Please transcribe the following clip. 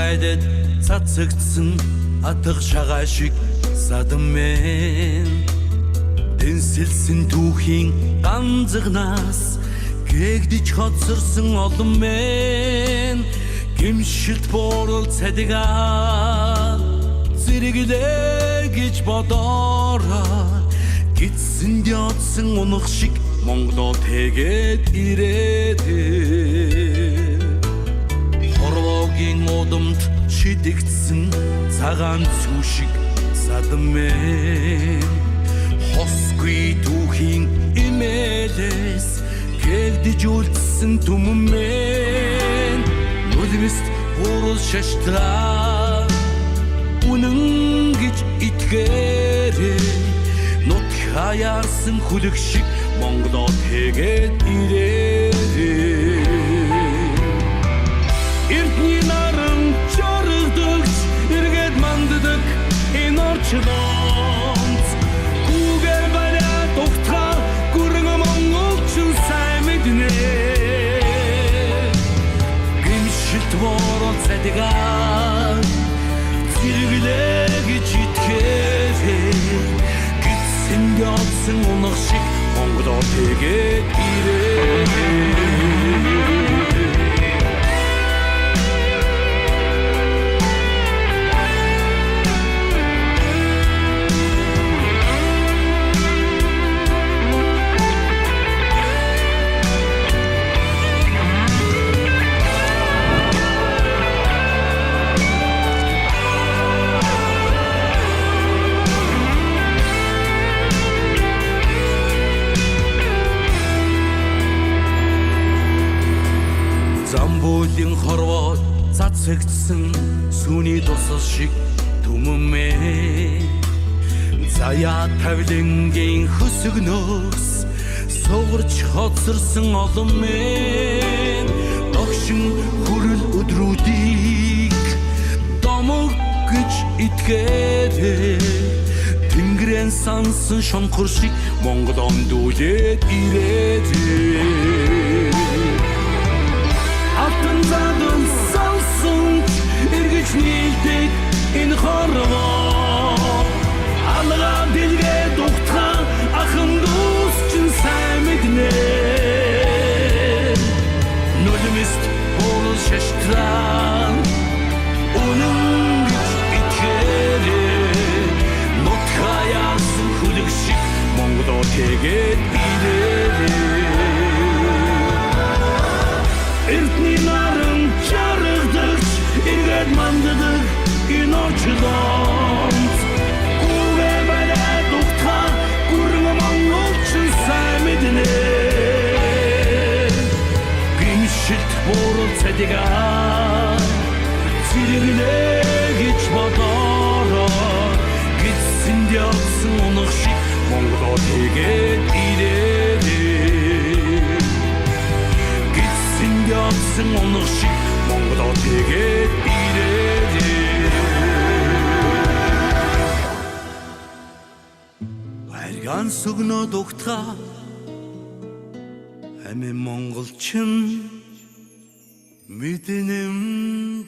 байдад цацагдсан атга шагаа шиг садамэн тэнсэлсэн түүхийн ганцгнаас гэгдэж хоцорсон олон мэн гимшилт борол цадгаа зэрэглээ гэж бодороо гидсэнд ядсан унах шиг Монголоо тэгээд ирээд хорвогийн удамд шидэгдсэн цагаан цүү шиг садамэн хосгүй түүхийн имэлэс гэгдэж үлдсэн түмэн нүдмэст буруу шаштраа үнэн гэж итгээрэй нут хаяарсан хүлэг шиг Монголоо тэгээд ирээрэй эртний наран чоргодогч эргээд манддаг энэ орчлонц гүгээр бариа тухтаа гүрэн монголчин сайн мэднэ гимшилт борол цадгаа зэрэглээ гэж итгээрэй гидсэнд ядсан унах шиг Монголоо тэгээд ирээрэй Замбуулын хорвоо цацагдсан сүний тусал шиг түмэмээ заяа тавлингийн хөсгнөөс сугарч хоцорсон олон мэн догшин хүрэл өдрүүдийг домог гэж итгээрэй тэнгэрэн сансан шонхор шиг Монгол ондуулээд ирээрэй Алтан задун салсунч эргэж нийлдэг энэ хорвоо алгаа дэлгээ тухтаа ахын дүүс чин сайн мэднэ нүдмэст борол шаштраа үнэн гэж итгээрэй нут хаяасан хүлэг шиг Монголоо тэгээд ирээрэй эртний наран чаргадагч эргээд манддаг энэ орчлонц гүгээр бариа тухтаа гүрэн монголчин сайн мэднэ гимшилт борол цадгаа зэрэглээ гэж бодороо гидсэнд ядсан унах шиг Монголоо тэгээд ирээрэй ядсан унах шиг Монголоо тэгээд ирээрэй Баярган сүгнөө дугтаа амин монголчин мэднэмзээ